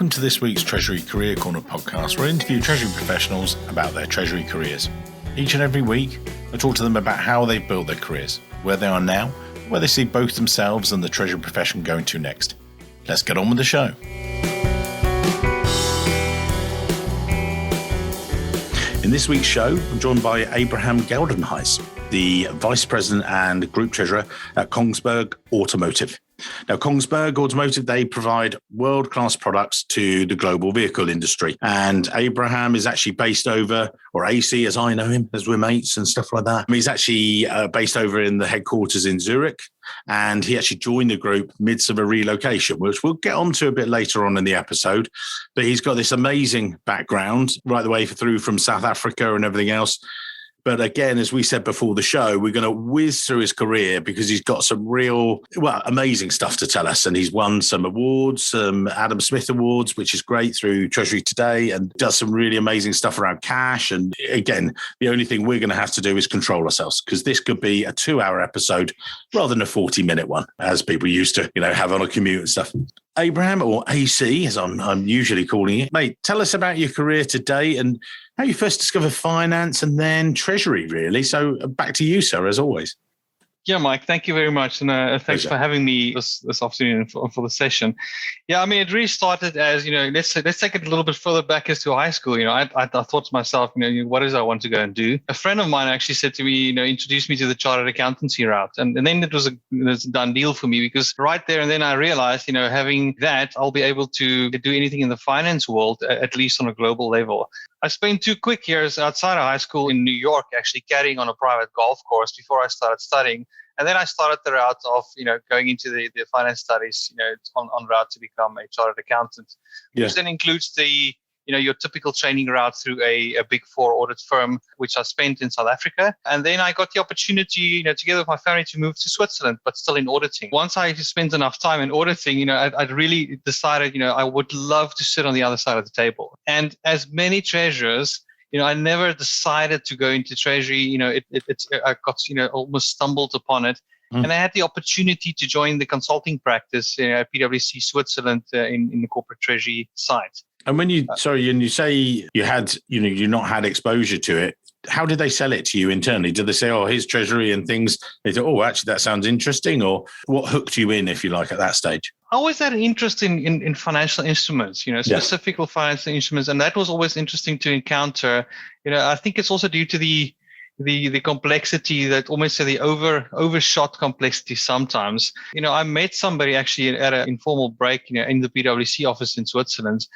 Welcome to this week's Treasury Career Corner podcast, where I interview Treasury professionals about their Treasury careers. Each and every week, I talk to them about how they've built their careers, where they are now, where they see both themselves and the Treasury profession going to next. Let's get on with the show. In this week's show, I'm joined by Geldenhuys, the Vice President and Group Treasurer at Kongsberg Automotive. Now, Kongsberg Automotive, they provide world-class products to the global vehicle industry. And Abraham is actually based over, or AC as I know him, as we're mates and stuff like that. He's actually based over in the headquarters in Zurich. And he actually joined the group midst of a relocation, which we'll get onto a bit later on in the episode. But he's got this amazing background right the way through from South Africa and everything else. But again, as we said before the show, we're going to whiz through his career because he's got some real, amazing stuff to tell us. And he's won some awards, some Adam Smith Awards, which is great through Treasury Today, and does some really amazing stuff around cash. And again, the only thing we're going to have to do is control ourselves, because this could be a 2-hour episode rather than a 40-minute one, as people used to, have on a commute and stuff. Abraham, or AC, as I'm usually calling you, mate, tell us about your career today and how you first discovered finance and then Treasury, really. So back to you, sir, as always. Yeah, Mike, thank you very much. And thanks for having me this afternoon for the session. Yeah, it really started as, let's take it a little bit further back as to high school. I thought to myself, what is I want to go and do? A friend of mine actually said to me, introduced me to the chartered accountancy route. And then it was a done deal for me, because right there and then I realized, having that, I'll be able to do anything in the finance world, at least on a global level. I spent 2 quick years outside of high school in New York, actually caddying on a private golf course before I started studying. And then I started the route of, going into the finance studies, on route to become a chartered accountant, which then includes the, your typical training route through a Big Four audit firm, which I spent in South Africa. And then I got the opportunity, together with my family, to move to Switzerland, but still in auditing. Once I spent enough time in auditing, I'd really decided, I would love to sit on the other side of the table. And as many treasurers, I never decided to go into Treasury. I got, almost stumbled upon it. And I had the opportunity to join the consulting practice at PwC Switzerland in the corporate treasury side. And when you say you had, you not had exposure to it, how did they sell it to you internally? Did they say, oh, here's Treasury and things? They thought, oh, actually, that sounds interesting. Or what hooked you in, if you like, at that stage? I always had an interest in financial instruments, specifically financial instruments. And that was always interesting to encounter. I think it's also due to the complexity, that almost say the overshot complexity sometimes. I met somebody actually at an informal break, in the PwC office in Switzerland,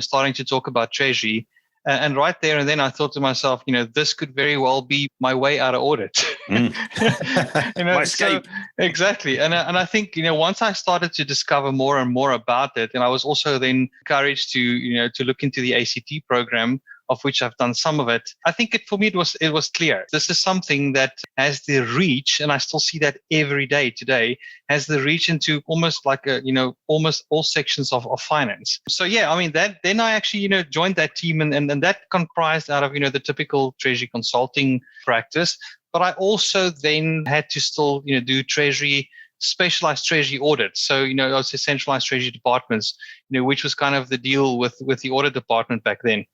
starting to talk about Treasury. And right there and then I thought to myself, this could very well be my way out of audit. My escape. So, exactly. And I think, once I started to discover more and more about it, and I was also then encouraged to look into the ACT program, of which I've done some of it. I think for me, it was clear. This is something that has the reach, and I still see that every day today, has the reach into almost like almost all sections of finance. So then I actually, joined that team, and that comprised out of, the typical Treasury consulting practice. But I also then had to still, do specialized Treasury audits. So, also centralized Treasury departments, which was kind of the deal with the audit department back then.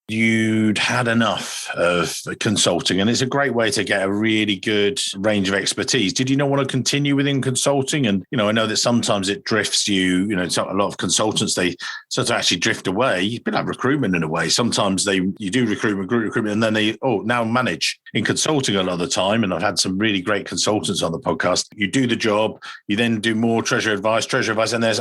You'd had enough of consulting, and it's a great way to get a really good range of expertise. Did you not want to continue within consulting? And, I know that sometimes it drifts you, a lot of consultants, they sort of actually drift away. It's a bit like recruitment in a way. Sometimes you do recruitment, and then they now manage. In consulting a lot of the time, and I've had some really great consultants on the podcast, you do the job, you then do more treasury advice, and there's,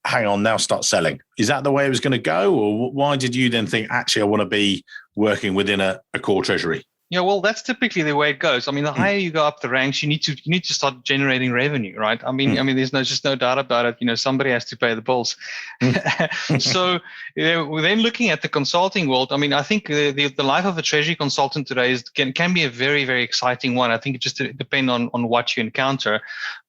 hang on, now start selling. Is that the way it was going to go? Or why did you then think, actually, I want to be working within a core treasury? Yeah, well, that's typically the way it goes. The higher you go up the ranks, you need to start generating revenue, right? There's just no doubt about it. Somebody has to pay the bills. So, then looking at the consulting world, I think the life of a treasury consultant today can be a very, very exciting one. I think it just depends on what you encounter.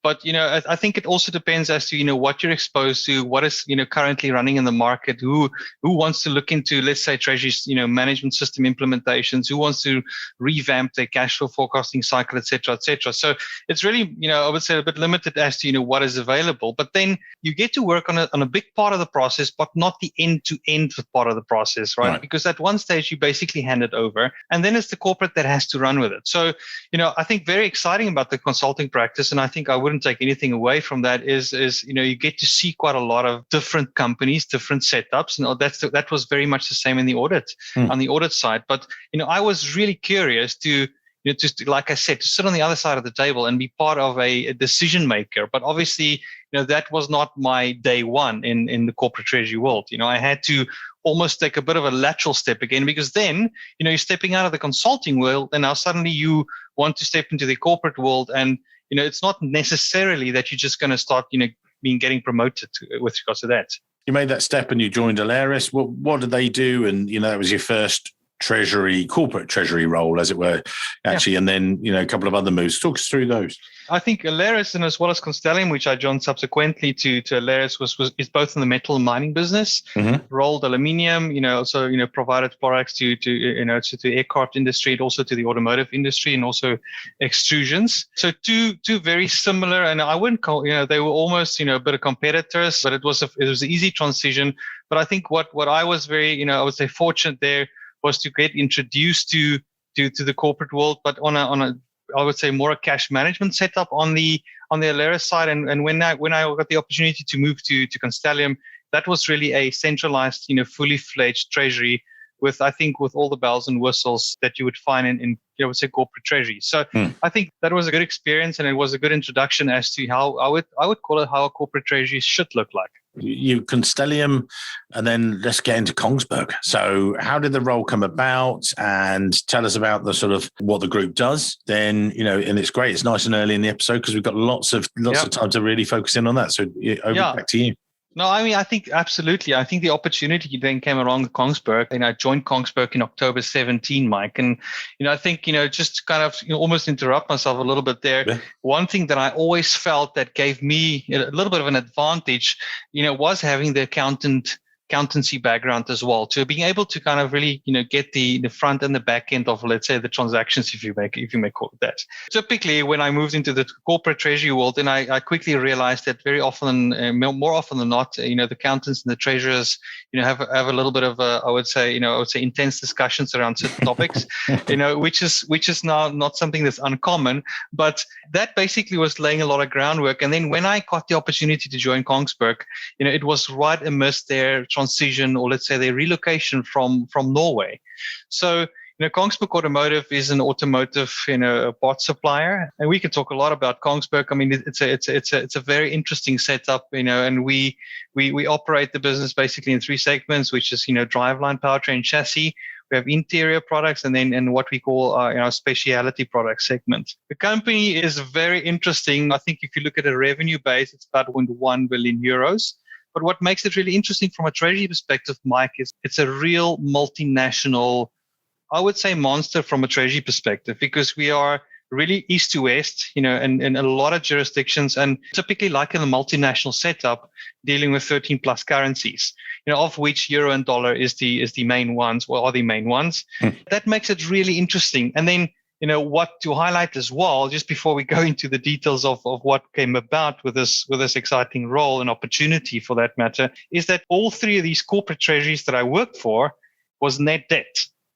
But, I think it also depends as to, what you're exposed to, what is, currently running in the market, who wants to look into, let's say, Treasury's, management system implementations, who wants to revamp their cash flow forecasting cycle, et cetera, et cetera. So it's really, I would say a bit limited as to, what is available. But then you get to work on a big part of the process, but not the end-to-end part of the process, right? Because at one stage you basically hand it over, and then it's the corporate that has to run with it. So, I think very exciting about the consulting practice, and I think I wouldn't take anything away from that, is you get to see quite a lot of different companies, different setups, and that was very much the same in the audit, on the audit side. But I was really curious to just like I said, to sit on the other side of the table and be part of a decision maker. But obviously, that was not my day one in the corporate treasury world. I had to almost take a bit of a lateral step again, because then, you're stepping out of the consulting world, and now suddenly you want to step into the corporate world. And, it's not necessarily that you're just going to start, getting promoted with regards to that. You made that step and you joined Alaris. What did they do? And, that was your first corporate treasury role, as it were, actually. Yeah. And then, a couple of other moves. Talk us through those. I think Alaris, and as well as Constellium, which I joined subsequently to Alaris, is both in the metal and mining business, rolled aluminium, also, provided products to the aircraft industry, and also to the automotive industry, and also extrusions. So two very similar, and I wouldn't call, they were almost, a bit of competitors, but it was an easy transition. But I think what I was very, I would say fortunate there was to get introduced to the corporate world, but on a I would say more a cash management setup on the Alaris side. And when I got the opportunity to move to Constellium, that was really a centralized, fully fledged treasury with all the bells and whistles that you would find in I would say corporate treasury. So I think that was a good experience, and it was a good introduction as to how I would call it how a corporate treasury should look like. You Constellium, and then let's get into Kongsberg. So how did the role come about, and tell us about the sort of what the group does then, and it's great. It's nice and early in the episode because we've got lots of time to really focus in on that. So back to you. No, I think absolutely. I think the opportunity then came along with Kongsberg, and I joined Kongsberg in October 17, Mike. And, I think, just to kind of almost interrupt myself a little bit there. Yeah. One thing that I always felt that gave me a little bit of an advantage, was having the accountancy background as well, to being able to kind of really, get the front and the back end of, let's say, the transactions, if you may call it that. Typically, when I moved into the corporate treasury world, then I quickly realized that very often, more often than not, the accountants and the treasurers, have a little bit of I would say intense discussions around certain topics, which is now not something that's uncommon, but that basically was laying a lot of groundwork. And then when I got the opportunity to join Kongsberg, it was right amidst their transition, or let's say their relocation from Norway. So, Kongsberg Automotive is an automotive, parts supplier, and we can talk a lot about Kongsberg. I mean, it's a very interesting setup, and we operate the business basically in three segments, which is driveline, powertrain, chassis. We have interior products, and then what we call our specialty product segment. The company is very interesting. I think if you look at a revenue base, it's about 1 billion euros. But what makes it really interesting from a treasury perspective, Mike, is it's a real multinational, I would say, monster from a treasury perspective, because we are really east to west, in a lot of jurisdictions, and typically like in a multinational setup, dealing with 13 plus currencies, of which euro and dollar is the main ones, or are the main ones. That makes it really interesting. And then, what to highlight as well, just before we go into the details of what came about with this exciting role and opportunity for that matter, is that all three of these corporate treasuries that I worked for was net debt,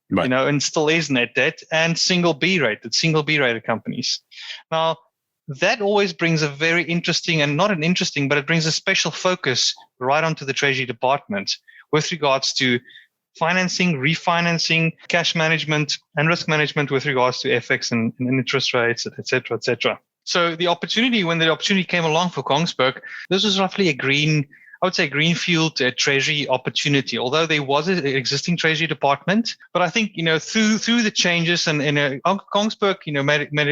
right. And still is net debt, and single B rated companies. Now, that always brings a very interesting, and not an interesting, but it brings a special focus right onto the treasury department with regards to financing, refinancing, cash management, and risk management with regards to FX and interest rates, et cetera, et cetera. So when the opportunity came along for Kongsberg, this was roughly a greenfield treasury opportunity, although there was an existing treasury department. But I think, through the changes and Kongsberg,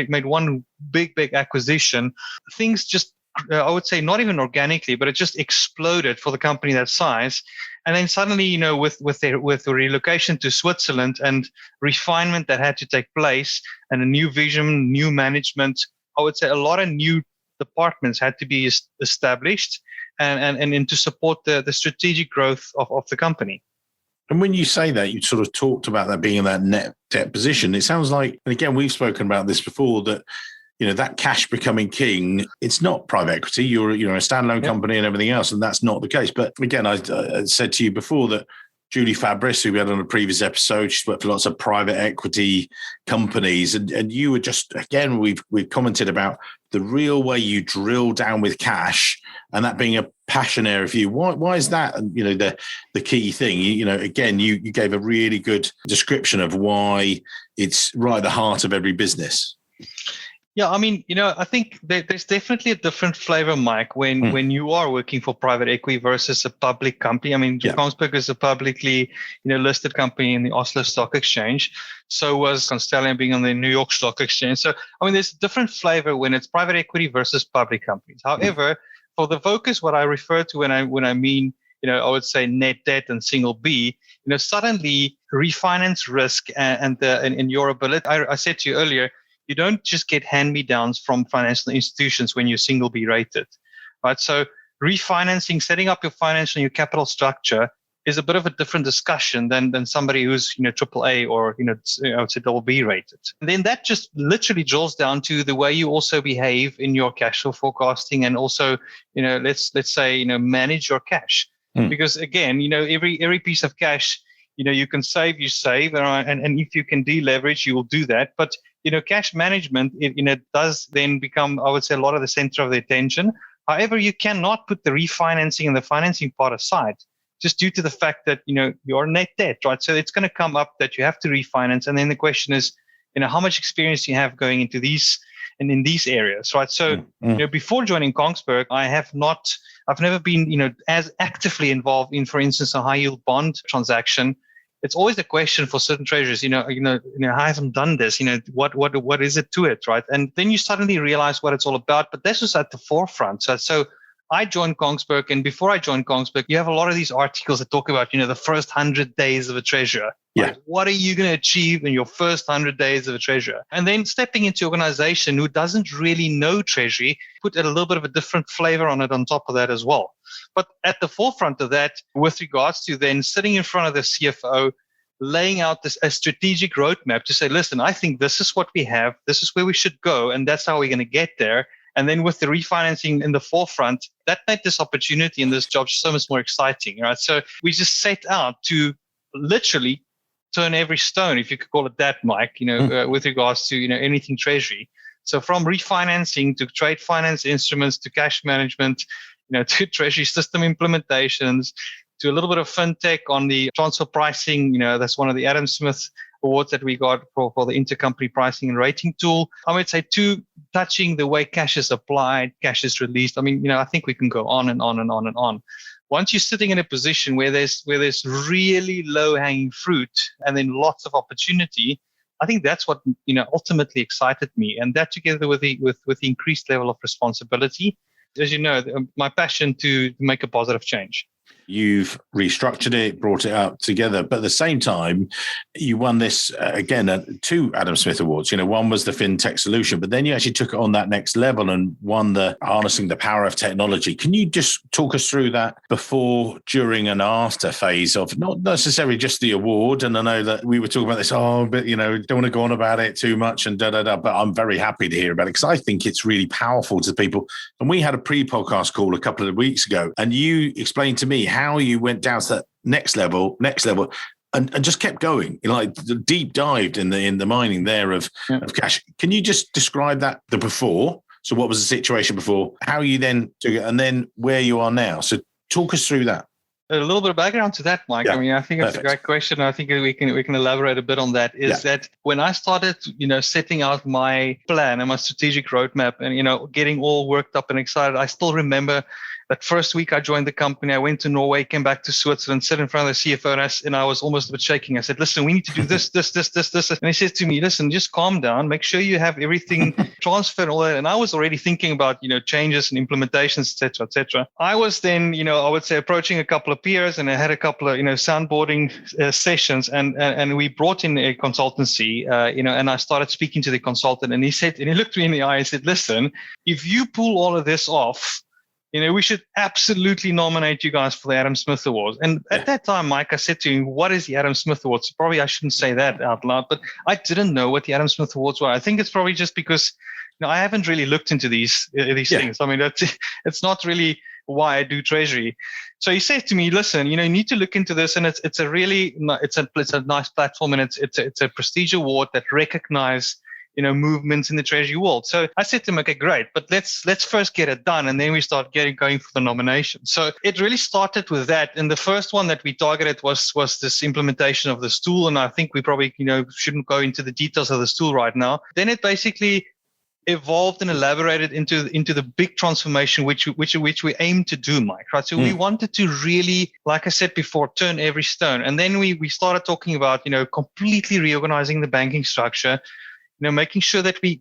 made one big acquisition, things just, I would say not even organically, but it just exploded for the company that size. And then suddenly, with the relocation to Switzerland and refinement that had to take place, and a new vision, new management, I would say a lot of new departments had to be established and to support the strategic growth of the company. And when you say that, you sort of talked about that being in that net debt position. It sounds like, and again, we've spoken about this before, that that cash becoming king, it's not private equity. You're a standalone company and everything else, and that's not the case. But again, I said to you before that Julie Fabris, who we had on a previous episode, she's worked for lots of private equity companies, and you were just, again, we've commented about the real way you drill down with cash, and that being a passion area for you. Why is that? The key thing. Again, you gave a really good description of why it's right at the heart of every business. Yeah, I mean, I think there's definitely a different flavor, Mike, when you are working for private equity versus a public company. I mean, Kongsberg is a publicly, listed company in the Oslo Stock Exchange. So was Constellium being on the New York Stock Exchange. So, I mean, there's a different flavor when it's private equity versus public companies. However, for the focus, what I refer to when I mean, I would say net debt and single B, suddenly refinance risk and your ability. I said to you earlier, you don't just get hand-me-downs from financial institutions when you're single B rated, right? So refinancing, setting up your financial and your capital structure is a bit of a different discussion than somebody who's triple A or I would say double B rated. And then that just literally drills down to the way you also behave in your cash flow forecasting, and also let's say manage your cash, because again every piece of cash you can save, and if you can deleverage, you will do that. But cash management, it does then become, I would say, a lot of the center of the attention. However, you cannot put the refinancing and the financing part aside, just due to the fact that you're net debt, right? So it's going to come up that you have to refinance, and then the question is, how much experience you have going into these and in these areas, right? So before joining Kongsberg, I've never been as actively involved in, for instance, a high yield bond transaction. It's always a question for certain treasurers, I haven't done this, what is it to it, right? And then you suddenly realize what it's all about, but this was at the forefront. So I joined Kongsberg, and before I joined Kongsberg, you have a lot of these articles that talk about, the first 100 days of a treasurer. Yeah. Like, what are you going to achieve in your first 100 days of a treasurer? And then stepping into an organization who doesn't really know treasury, put a little bit of a different flavor on it on top of that as well. But at the forefront of that, with regards to then sitting in front of the CFO, laying out a strategic roadmap to say, listen, I think this is what we have, this is where we should go, and that's how we're going to get there. And then with the refinancing in the forefront, that made this opportunity and this job so much more exciting, right? So we just set out to literally turn every stone, if you could call it that, Mike, with regards to, anything treasury. So from refinancing to trade finance instruments to cash management, to treasury system implementations, to a little bit of fintech on the transfer pricing. That's one of the Adam Smith awards that we got for the intercompany pricing and rating tool. I would say to touching the way cash is applied, cash is released. I mean, I think we can go on and on and on and on. Once you're sitting in a position where there's really low hanging fruit and then lots of opportunity, I think that's what ultimately excited me, and that together with the increased level of responsibility, as you know, my passion to make a positive change. You've restructured it, brought it up together, but at the same time, you won this again 2 Adam Smith Awards. One was the FinTech solution, but then you actually took it on that next level and won the harnessing the power of technology. Can you just talk us through that before, during, and after phase of not necessarily just the award? And I know that we were talking about this, but don't want to go on about it too much and but I'm very happy to hear about it because I think it's really powerful to people. And we had a pre-podcast call a couple of weeks ago, and you explained to me how you went down to that next level, and just kept going, like deep dived in the mining there of cash. Can you just describe that, the before? So what was the situation before, how you then took it, and then where you are now? So talk us through that. A little bit of background to that, Mike. Yeah, I mean, I think it's a great question. I think we can elaborate a bit on that. That when I started, setting out my plan and my strategic roadmap, and getting all worked up and excited, I still remember that first week I joined the company, I went to Norway, came back to Switzerland, sat in front of the CFO, and I was almost a bit shaking. I said, listen, we need to do this. And he said to me, listen, just calm down, make sure you have everything transferred and all that. And I was already thinking about, changes and implementations, et cetera, et cetera. I was then, I would say approaching a couple of peers, and I had a couple of, soundboarding sessions, and we brought in a consultancy, and I started speaking to the consultant, and he looked me in the eye and said, listen, if you pull all of this off, we should absolutely nominate you guys for the Adam Smith Awards. And at that time, Mike, I said to him, what is the Adam Smith Awards? Probably I shouldn't say that out loud, but I didn't know what the Adam Smith Awards were. I think it's probably just because I haven't really looked into these things. I mean, it's not really why I do treasury. So he said to me, listen, you need to look into this, and it's a nice platform, and it's a prestige award that recognizes movements in the treasury world. So I said to him, okay, great, but let's first get it done, and then we start going for the nomination. So it really started with that. And the first one that we targeted was this implementation of this tool. And I think we probably shouldn't go into the details of this tool right now. Then it basically evolved and elaborated into the big transformation which we aim to do, Mike, right? So we wanted to really, like I said before, turn every stone. And then we started talking about completely reorganizing the banking structure, making sure that we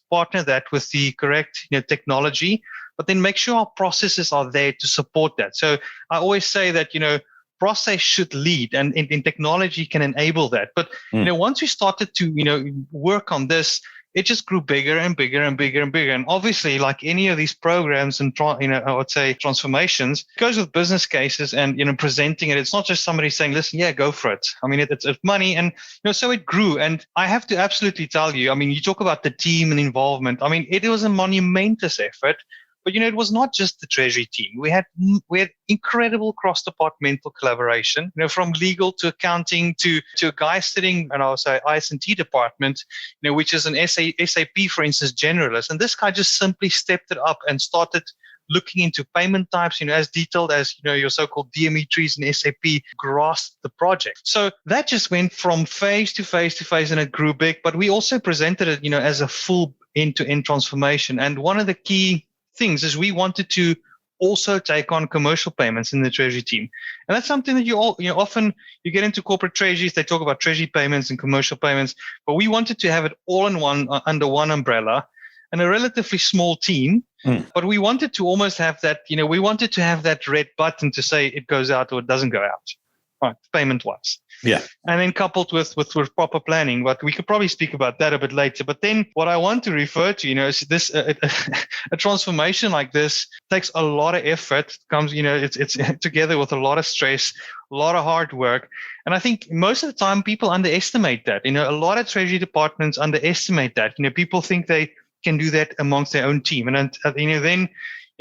partner that with the correct technology, but then make sure our processes are there to support that. So I always say that process should lead, and in technology can enable that. But once we started to work on this, it just grew bigger and bigger and bigger and bigger. And obviously, like any of these programs and I would say transformations, it goes with business cases and presenting it. It's not just somebody saying, "Listen, yeah, go for it." I mean, it's money, and so it grew. And I have to absolutely tell you, I mean, you talk about the team and involvement. I mean, it was a monumentous effort. But it was not just the treasury team. We had incredible cross-departmental collaboration. From legal to accounting to a guy sitting in our IS&T department, which is an SAP, for instance, generalist. And this guy just simply stepped it up and started looking into payment types, as detailed as your so-called DME trees in SAP grasped the project. So that just went from phase to phase to phase, and it grew big. But we also presented it, as a full end-to-end transformation. And one of the key things is we wanted to also take on commercial payments in the treasury team. And that's something that often you get into corporate treasuries, they talk about treasury payments and commercial payments, but we wanted to have it all in one, under one umbrella, and a relatively small team. But we wanted to almost have that, we wanted to have that red button to say it goes out or it doesn't go out, right, payment-wise. Yeah. And then coupled with proper planning, but we could probably speak about that a bit later. But then what I want to refer to, is this, a transformation like this takes a lot of effort, comes, it's together with a lot of stress, a lot of hard work. And I think most of the time people underestimate that. A lot of treasury departments underestimate that. People think they can do that amongst their own team. And then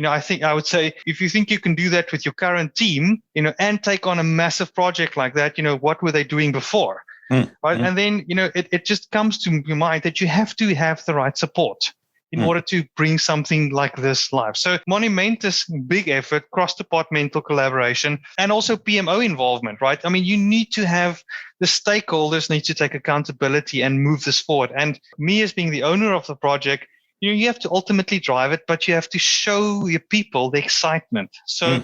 I think I would say if you think you can do that with your current team, and take on a massive project like that, what were they doing before? Right. And then, it just comes to your mind that you have to have the right support in order to bring something like this live. So monumentous, big effort, cross-departmental collaboration, and also PMO involvement, right? I mean, you need to have the stakeholders need to take accountability and move this forward. And me as being the owner of the project, you have to ultimately drive it, but you have to show your people the excitement. So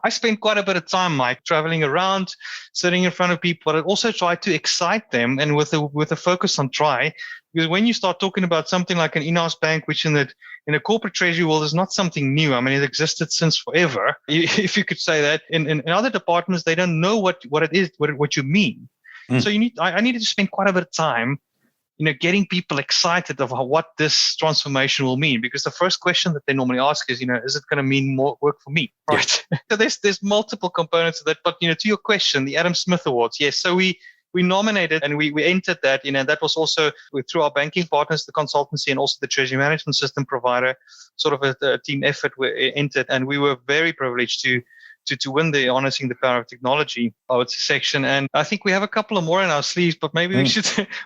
I spent quite a bit of time, Mike, traveling around, sitting in front of people, but I also try to excite them, and with a focus on try. Because when you start talking about something like an in-house bank, which in a corporate treasury world is not something new. I mean, it existed since forever, if you could say that. In other departments, they don't know what it is, what you mean. So I needed to spend quite a bit of time getting people excited of what this transformation will mean, because the first question that they normally ask is, is it going to mean more work for me? Right. Yeah. So there's multiple components of that, but to your question, the Adam Smith Awards, yes. So we nominated and we entered that, that was also through our banking partners, the consultancy, and also the treasury management system provider, sort of a team effort. We entered, and we were very privileged to win the Harnessing the Power of Technology, I would say, section. And I think we have a couple of more in our sleeves, but maybe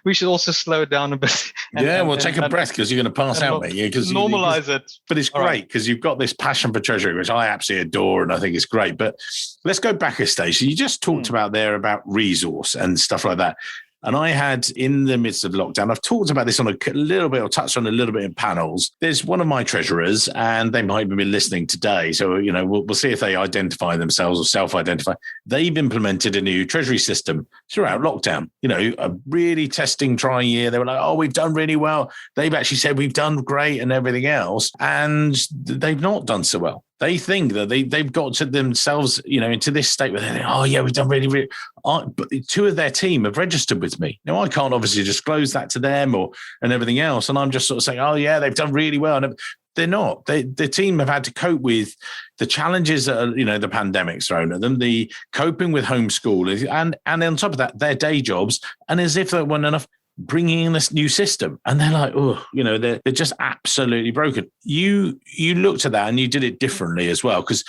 we should also slow it down a bit. Take a breath, because you're going to pass out, mate. Normalize it. But it's great because you've got this passion for treasury, which I absolutely adore, and I think it's great. But let's go back a stage. So you just talked about resource and stuff like that. And I had, in the midst of lockdown, I've talked about this on a little bit, or touched on a little bit in panels. There's one of my treasurers, and they might be listening today. So, we'll see if they identify themselves or self-identify. They've implemented a new treasury system throughout lockdown, a really testing, trying year. They were like, oh, we've done really well. They've actually said we've done great and everything else. And they've not done so well. They think that they've got to themselves, into this state where they think, oh, yeah, we've done really, really. But two of their team have registered with me. Now, I can't obviously disclose that to them and everything else. And I'm just sort of saying, oh, yeah, they've done really well. And they're not. The team have had to cope with the challenges that, the pandemic's thrown at them, the coping with homeschooling, and on top of that, their day jobs. And as if that weren't enough, bringing in this new system, and they're like, oh, they're just absolutely broken. You looked at that and you did it differently as well, because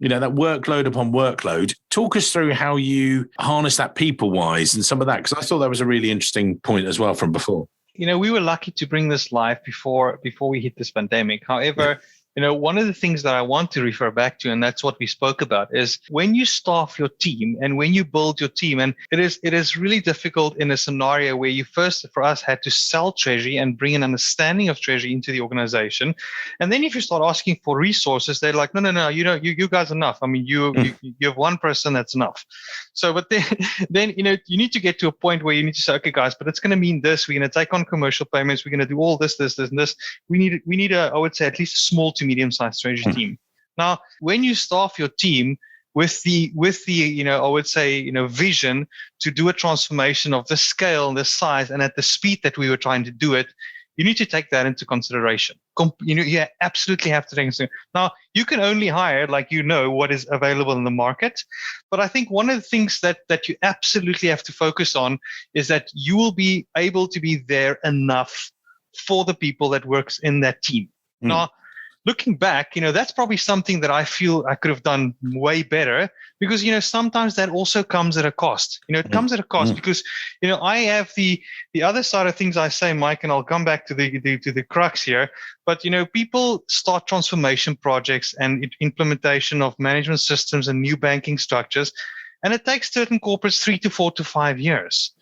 that workload upon workload. Talk us through how you harness that people wise and some of that, because I thought that was a really interesting point as well from before. We were lucky to bring this live before we hit this pandemic. However, one of the things that I want to refer back to, and that's what we spoke about, is when you staff your team and when you build your team, and it is really difficult in a scenario where you first, for us, had to sell Treasury and bring an understanding of Treasury into the organization. And then if you start asking for resources, they're like, no, you guys are enough. I mean, you have one person, that's enough. So, but then you need to get to a point where you need to say, okay, guys, but it's going to mean this. We're going to take on commercial payments. We're going to do all this, and this. We need I would say, at least a small to medium-sized treasury team. Now, when you staff your team with the I would say, vision to do a transformation of the scale and the size and at the speed that we were trying to do it, you need to take that into consideration. You absolutely have to take it. Now, you can only hire what is available in the market. But I think one of the things that you absolutely have to focus on is that you will be able to be there enough for the people that works in that team. Now, looking back, that's probably something that I feel I could have done way better, because, sometimes that also comes at a cost. It comes at a cost because, I have the other side of things I say, Mike, and I'll come back to the crux here. But, people start transformation projects and implementation of management systems and new banking structures, and it takes certain corporates 3 to 4 to 5 years.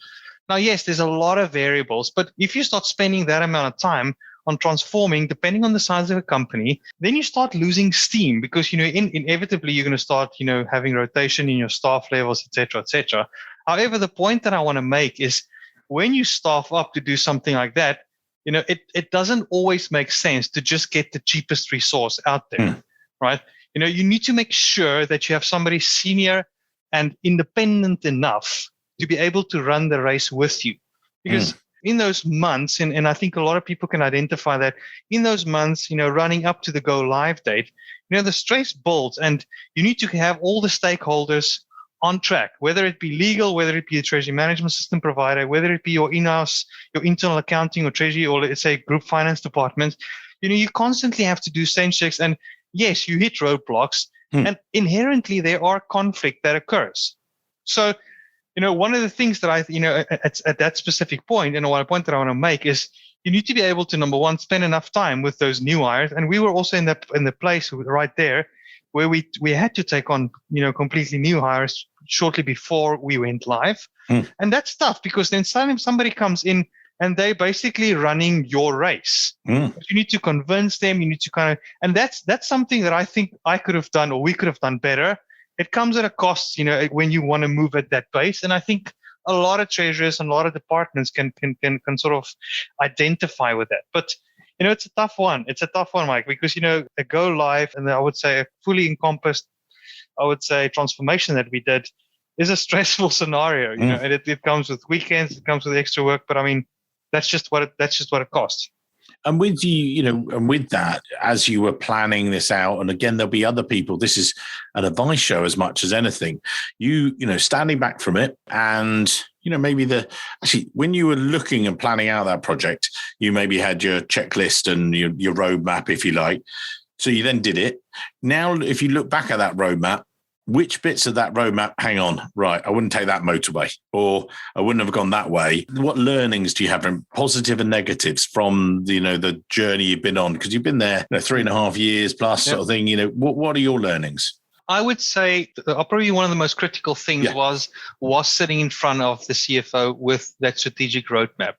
Now, yes, there's a lot of variables, but if you start spending that amount of time on transforming, depending on the size of a company, then you start losing steam, because inevitably you're going to start having rotation in your staff levels, etc., etc. However, the point that I want to make is, when you staff up to do something like that, it doesn't always make sense to just get the cheapest resource out there, right? You need to make sure that you have somebody senior and independent enough to be able to run the race with you, because in those months, and I think a lot of people can identify that, in those months, running up to the go live date, the stress builds, and you need to have all the stakeholders on track, whether it be legal, whether it be a treasury management system provider, whether it be your in-house, your internal accounting or treasury, or let's say group finance department. You constantly have to do sense checks, and yes, you hit roadblocks, and inherently there are conflict that occurs. So, one of the things that at that specific point, one point that I want to make is, you need to be able to, number one, spend enough time with those new hires. And we were also in the place right there where we had to take on, completely new hires shortly before we went live. And that's tough, because then somebody comes in and they're basically running your race. But you need to convince them, you need to and that's something that I think I could have done, or we could have done better. It comes at a cost, when you want to move at that pace. And I think a lot of treasurers and a lot of departments can sort of identify with that. But, it's a tough one. It's a tough one, Mike, because, a go live, and I would say a fully encompassed, transformation that we did, is a stressful scenario. And it comes with weekends, it comes with extra work. But I mean, that's just what it costs. And with and with that, as you were planning this out, and again, there'll be other people, this is an advice show as much as anything, standing back from it, and, maybe when you were looking and planning out that project, you maybe had your checklist and your roadmap, if you like. So you then did it. Now, if you look back at that roadmap, which bits of that roadmap, hang on, right, I wouldn't take that motorway, or I wouldn't have gone that way. What learnings do you have, from positive and negatives, from the journey you've been on? Because you've been there 3.5 years plus, sort of thing. What are your learnings? I would say probably one of the most critical things was sitting in front of the CFO with that strategic roadmap.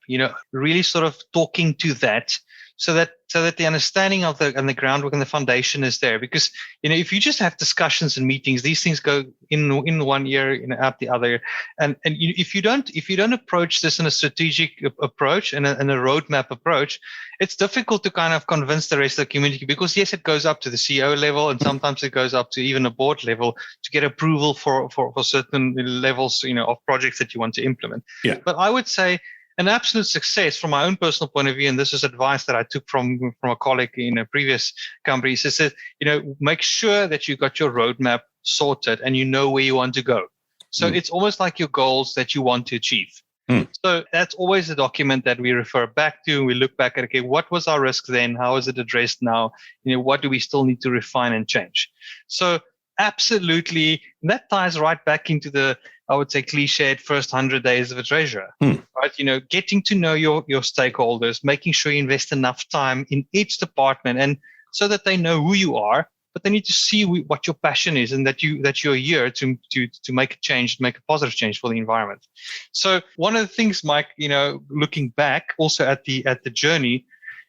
Really sort of talking to that, so that the understanding of the groundwork and the foundation is there. Because if you just have discussions and meetings, these things go in one ear, out the other. And if you don't approach this in a strategic approach and a roadmap approach, it's difficult to kind of convince the rest of the community, because yes, it goes up to the CEO level, and sometimes it goes up to even a board level to get approval for certain levels, of projects that you want to implement. Yeah. But I would say an absolute success from my own personal point of view, and this is advice that I took from a colleague in a previous company, is that, make sure that you got your roadmap sorted and you know where you want to go. So it's almost like your goals that you want to achieve. So that's always a document that we refer back to. We look back at, okay, what was our risk then? How is it addressed now? What do we still need to refine and change? So absolutely, that ties right back into the, I would say, cliched first 100 days of a treasurer, right? Getting to know your stakeholders, making sure you invest enough time in each department, and so that they know who you are, but they need to see what your passion is, and that you're here to make a change, make a positive change for the environment. So one of the things, Mike, looking back also at the journey,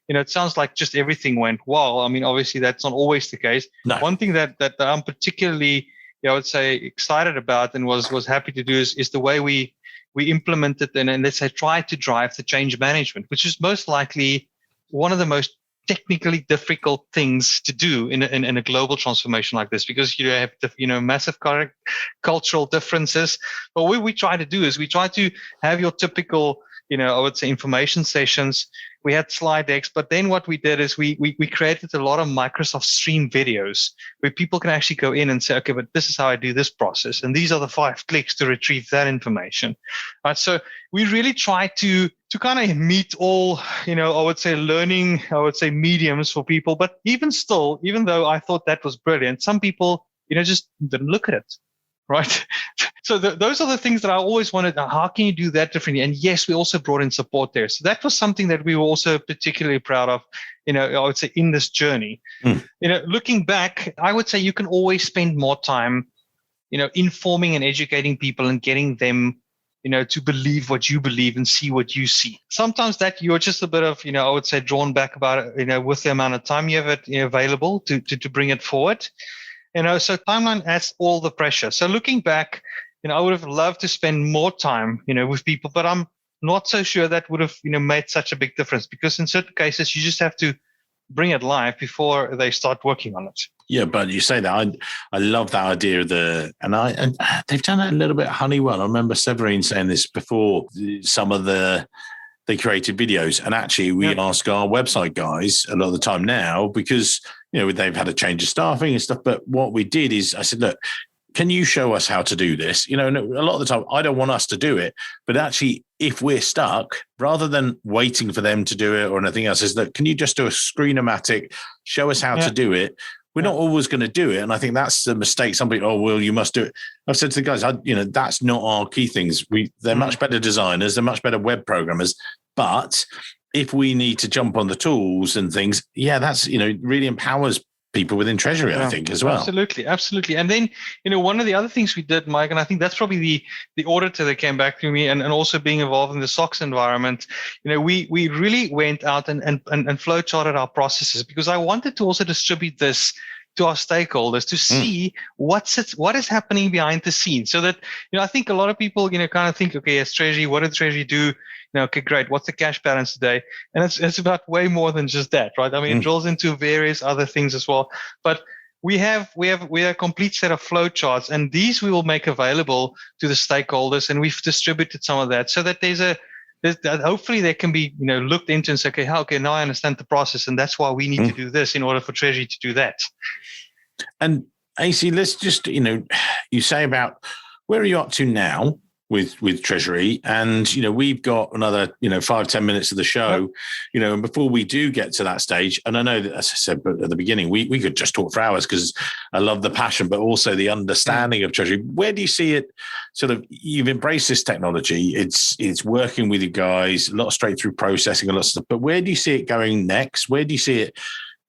it sounds like just everything went well. I mean, obviously that's not always the case. No. One thing that I'm particularly, I would say, excited about and was happy to do is the way we implemented and let's say tried to drive the change management, which is most likely one of the most technically difficult things to do in a global transformation like this, because you have massive cultural differences. But what we try to do is we try to have your typical, I would say, information sessions. We had slide decks, but then what we did is we created a lot of Microsoft Stream videos where people can actually go in and say, okay, but this is how I do this process, and these are the 5 clicks to retrieve that information. Right? So we really try to kind of meet all, I would say, learning, mediums for people. But even though I thought that was brilliant, some people, just didn't look at it. Right. So those are the things that I always wanted. How can you do that differently? And yes, we also brought in support there. So that was something that we were also particularly proud of, I would say, in this journey. Looking back, I would say you can always spend more time, informing and educating people and getting them, to believe what you believe and see what you see. Sometimes that you're just a bit of, I would say, drawn back about it, with the amount of time you have available to bring it forward. So timeline adds all the pressure. So looking back, I would have loved to spend more time, with people, but I'm not so sure that would have, made such a big difference, because in certain cases you just have to bring it live before they start working on it. Yeah, but you say that I love that idea of and they've done it a little bit at Honeywell. I remember Severine saying this before. Some of they created videos, and actually we ask our website guys a lot of the time now, because they've had a change of staffing and stuff. But what we did is I said, look, can you show us how to do this? And a lot of the time I don't want us to do it, but actually if we're stuck, rather than waiting for them to do it or anything else, is that, can you just do a Screen-O-Matic, show us how to do it? We're not always going to do it. And I think that's the mistake. Some people, you must do it. I've said to the guys, that's not our key things. They're much better designers. They're much better web programmers. But if we need to jump on the tools and things, that's, really empowers people within Treasury, I think, as well. Absolutely. And then, one of the other things we did, Mike, and I think that's probably the auditor that came back to me, and also being involved in the SOX environment, we really went out and flow charted our processes, because I wanted to also distribute this to our stakeholders to see what is happening behind the scenes. So that, I think a lot of people, kind of think, okay, as Treasury, what did Treasury do? Okay, great. What's the cash balance today? And it's about way more than just that, right? I mean, it drills into various other things as well. But we have a complete set of flow charts, and these we will make available to the stakeholders, and we've distributed some of that so that hopefully they can be looked into and say, okay, now I understand the process, and that's why we need to do this in order for Treasury to do that. And AC, let's just you say about where are you up to now with Treasury, and we've got another 5-10 minutes of the show, and before we do get to that stage, and I know that, as I said at the beginning, we could just talk for hours, because I love the passion, but also the understanding of Treasury. Where do you see it? Sort of, you've embraced this technology. It's working with you guys, a lot of straight through processing, a lot of stuff. But where do you see it going next? Where do you see it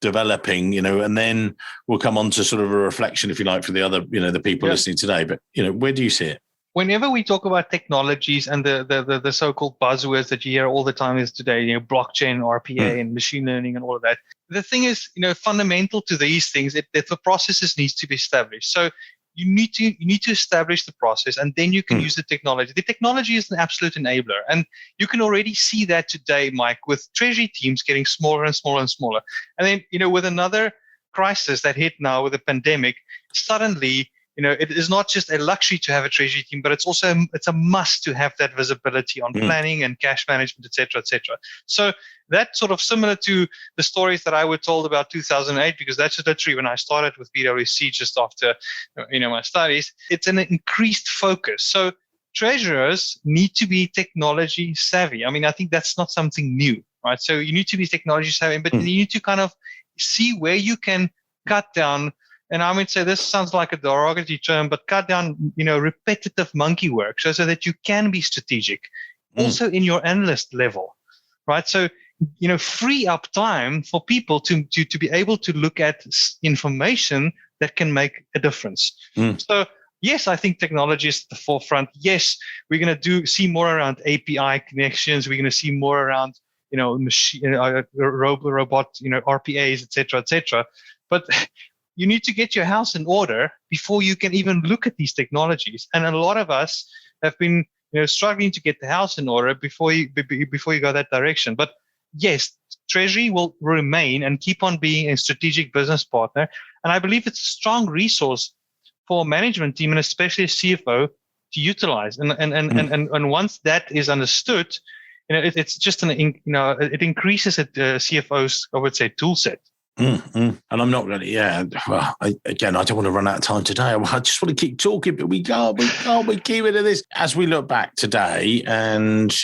developing, and then we'll come on to sort of a reflection, if you like, for the other, the people listening today. But, where do you see it? Whenever we talk about technologies and the so-called buzzwords that you hear all the time is today, blockchain, RPA, and machine learning and all of that. The thing is, fundamental to these things, that the processes needs to be established. So you need to establish the process, and then you can use the technology. The technology is an absolute enabler, and you can already see that today, Mike, with treasury teams getting smaller and smaller and smaller. And then, with another crisis that hit now with the pandemic, suddenly, it is not just a luxury to have a treasury team, but it's a must to have that visibility on planning and cash management, et cetera, et cetera. So that's sort of similar to the stories that I were told about 2008, because that's literally when I started with PwC just after, my studies. It's an increased focus. So treasurers need to be technology savvy. I mean, I think that's not something new, right? So you need to be technology savvy, but you need to kind of see where you can cut down. And I would say this sounds like a derogatory term, but cut down, repetitive monkey work so that you can be strategic, also in your analyst level, right? So, free up time for people to be able to look at information that can make a difference. So, yes, I think technology is at the forefront. Yes, we're going to see more around API connections. We're going to see more around, machine, robot, RPAs, et cetera, But you need to get your house in order before you can even look at these technologies. And a lot of us have been, struggling to get the house in order before you go that direction. But yes, Treasury will remain and keep on being a strategic business partner. And I believe it's a strong resource for a management team and especially a CFO to utilize. And once that is understood, it's just it increases the CFO's, I would say, tool set. And I'm not going to, well, I don't want to run out of time today. I just want to keep talking, but we can't keep it at this. As we look back today and,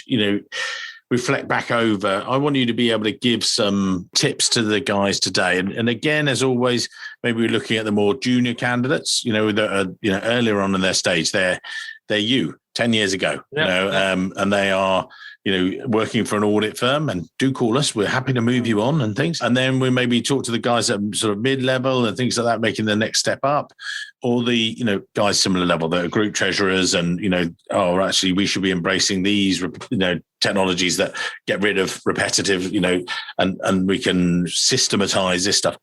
reflect back over, I want you to be able to give some tips to the guys today. And again, as always, maybe we're looking at the more junior candidates, that are, earlier on in their stage, they're 10 years ago, and they are, working for an audit firm, and do call us. We're happy to move you on and things. And then we maybe talk to the guys at sort of mid-level and things like that, making the next step up, or the, guys similar level that are group treasurers and, actually we should be embracing these, technologies that get rid of repetitive, and we can systematize this stuff.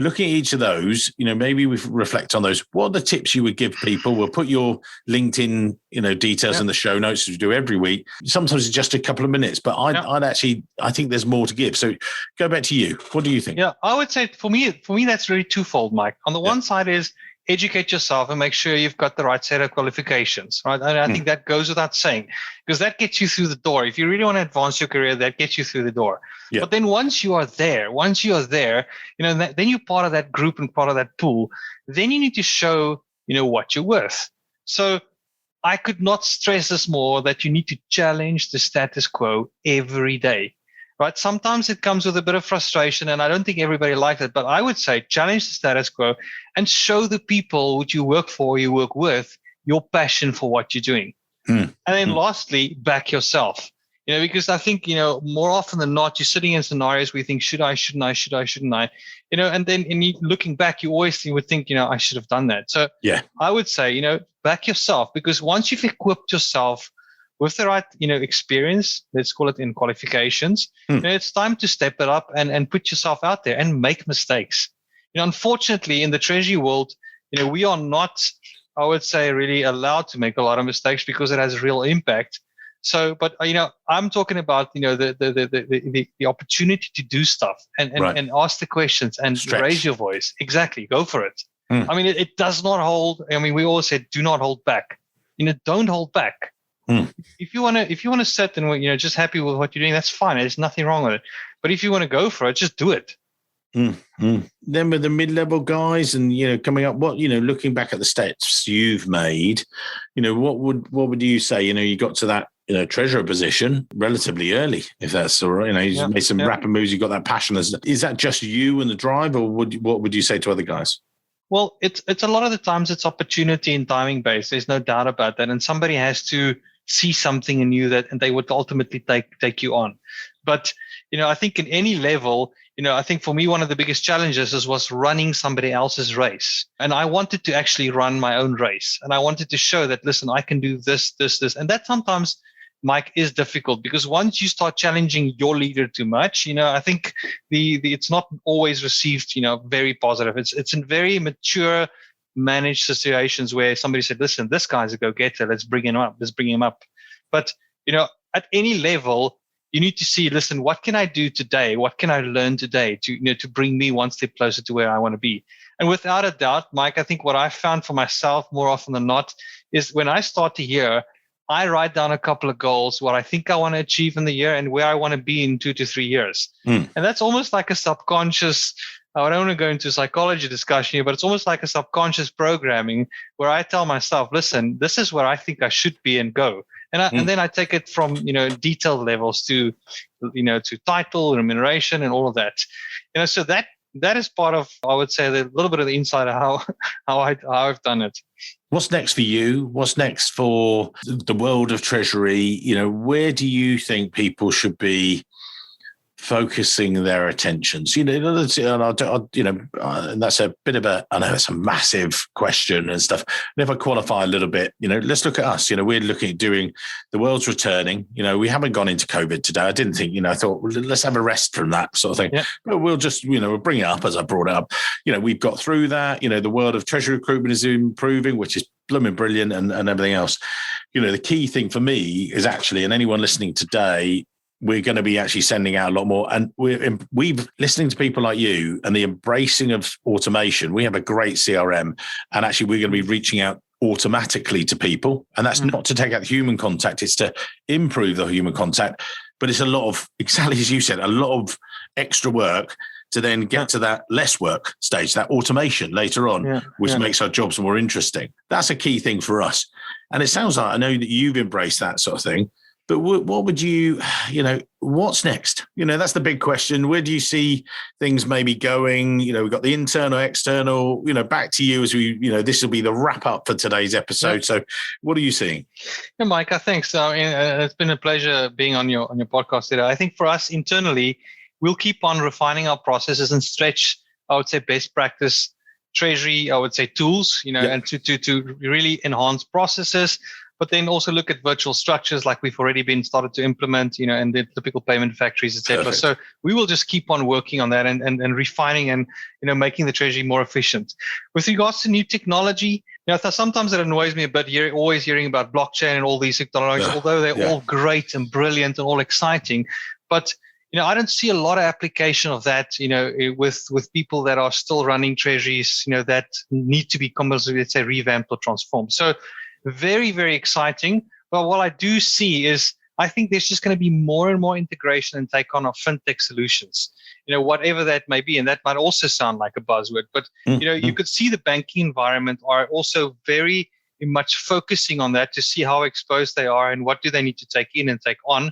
Looking at each of those, maybe we reflect on those. What are the tips you would give people? We'll put your LinkedIn, details in the show notes, as we do every week. Sometimes it's just a couple of minutes, but I think there's more to give. So go back to you. What do you think? Yeah, I would say for me, that's really twofold, Mike. On the one side is educate yourself and make sure you've got the right set of qualifications, right? And I think that goes without saying, because that gets you through the door. If you really want to advance your career, that gets you through the door. Yeah. But then once you are there, then you're part of that group and part of that pool. Then you need to show, what you're worth. So I could not stress this more, that you need to challenge the status quo every day. Right? Sometimes it comes with a bit of frustration, and I don't think everybody likes it, but I would say challenge the status quo and show the people which you work for, you work with, your passion for what you're doing. And then lastly, back yourself. Because I think, more often than not, you're sitting in scenarios where you think, should I, shouldn't I? And then looking back, you always would think, I should have done that. So I would say, back yourself, because once you've equipped yourself with the right, experience, let's call it in qualifications, it's time to step it up and put yourself out there and make mistakes. Unfortunately, in the treasury world, we are not, I would say, really allowed to make a lot of mistakes because it has a real impact. So, but I'm talking about the opportunity to do stuff and ask the questions and raise your voice. Exactly, go for it. I mean, it does not hold. I mean, we always said, do not hold back. Don't hold back. If you want to sit and just happy with what you're doing, that's fine. There's nothing wrong with it. But if you want to go for it, just do it. Then with the mid-level guys and coming up, what looking back at the steps you've made, what would you say? You got to that treasurer position relatively early, if that's all right. You made some rapid moves. You got that passion. Is that just you and the drive, or what would you say to other guys? Well, it's a lot of the times it's opportunity and timing based. There's no doubt about that, and somebody has to see something in you and they would ultimately take you on. But I think in any level, I think for me, one of the biggest challenges was running somebody else's race. And I wanted to actually run my own race. And I wanted to show that, listen, I can do this, this, this. And that sometimes, Mike, is difficult because once you start challenging your leader too much, I think it's not always received, very positive. It's in very mature, managed situations where somebody said, listen, this guy's a go-getter. Let's bring him up. But, at any level, you need to see, listen, what can I do today? What can I learn today to bring me one step closer to where I want to be? And without a doubt, Mike, I think what I found for myself more often than not is when I start the year, I write down a couple of goals, what I think I want to achieve in the year and where I want to be in 2 to 3 years. And that's almost like a subconscious, I don't want to go into a psychology discussion here, but it's almost like a subconscious programming where I tell myself, listen, this is where I think I should be and go. And then I take it from, detailed levels to title, remuneration, and all of that. So that is part of, I would say, the little bit of the inside of how I've done it. What's next for you? What's next for the world of Treasury? Where do you think people should be focusing their attentions? And that's a bit of I know it's a massive question and stuff. And if I qualify a little bit, let's look at us. We're looking at doing the world's returning. We haven't gone into COVID today. I didn't think, I thought, well, let's have a rest from that sort of thing. Yeah. But we'll just, we'll bring it up as I brought it up. We've got through that. The world of Treasury recruitment is improving, which is blooming brilliant and everything else. The key thing for me is actually, and anyone listening today, we're going to be actually sending out a lot more. And we've listening to people like you and the embracing of automation. We have a great CRM, and actually we're going to be reaching out automatically to people. And that's not to take out the human contact. It's to improve the human contact. But it's a lot of, exactly as you said, a lot of extra work to then get to that less work stage, that automation later on, which makes our jobs more interesting. That's a key thing for us. And it sounds like, I know that you've embraced that sort of thing. But what would you, what's next? That's the big question. Where do you see things maybe going? We've got the internal, external, back to you as we, this will be the wrap up for today's episode. Yeah. So what are you seeing? Yeah, Mike, I think so. It's been a pleasure being on your podcast today. I think for us internally, we'll keep on refining our processes and stretch, I would say, best practice Treasury, I would say, tools, and to really enhance processes. But then also look at virtual structures like we've already been started to implement, and the typical payment factories, et cetera. So we will just keep on working on that and refining and, making the Treasury more efficient. With regards to new technology, sometimes it annoys me a bit, always hearing about blockchain and all these technologies, although they're all great and brilliant and all exciting. But, I don't see a lot of application of that, with people that are still running treasuries, that need to be, let's say, revamped or transformed. So very, very exciting. But what I do see is I think there's just going to be more and more integration and take on of fintech solutions, whatever that may be. And that might also sound like a buzzword, but, you could see the banking environment are also very much focusing on that to see how exposed they are and what do they need to take in and take on.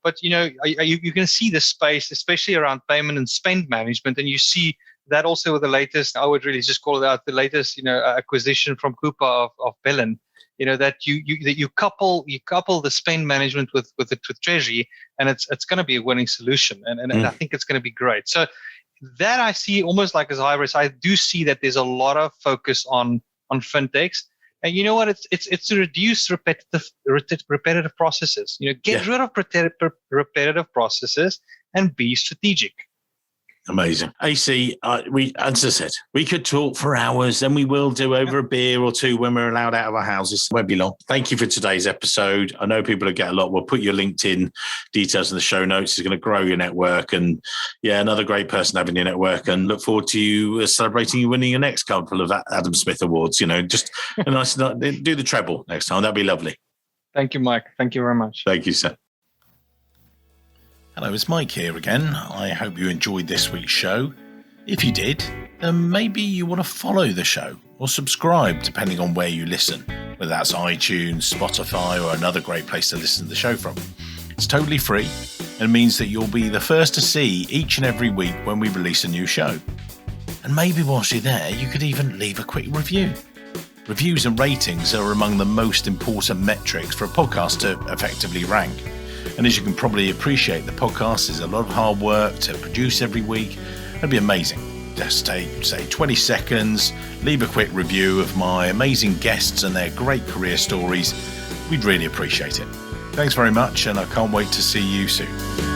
But, you can see the space, especially around payment and spend management. And you see that also with the latest, I would really just call it out, the latest, acquisition from Coupa of Bellin. That you couple the spend management with Treasury, and it's going to be a winning solution, and I think it's going to be great. So that I see almost like as high risk. I do see that there's a lot of focus on fintechs, and you know what? It's to reduce repetitive processes. Get rid of repetitive processes and be strategic. Amazing. AC, as I said, we could talk for hours, and we will do over a beer or two when we're allowed out of our houses. It won't be long. Thank you for today's episode. I know people will get a lot. We'll put your LinkedIn details in the show notes. It's going to grow your network, and another great person having your network, and look forward to you celebrating you winning your next couple of Adam Smith Awards. Just a nice, do the treble next time. That'd be lovely. Thank you, Mike. Thank you very much. Thank you, sir. Hello, it's Mike here again. I hope you enjoyed this week's show. If you did, then maybe you want to follow the show or subscribe depending on where you listen, whether that's iTunes, Spotify, or another great place to listen to the show from. It's totally free and means that you'll be the first to see each and every week when we release a new show. And maybe whilst you're there, you could even leave a quick review. Reviews and ratings are among the most important metrics for a podcast to effectively rank. And as you can probably appreciate, the podcast is a lot of hard work to produce every week. It'd be amazing. Just take, say, 20 seconds, leave a quick review of my amazing guests and their great career stories. We'd really appreciate it. Thanks very much, and I can't wait to see you soon.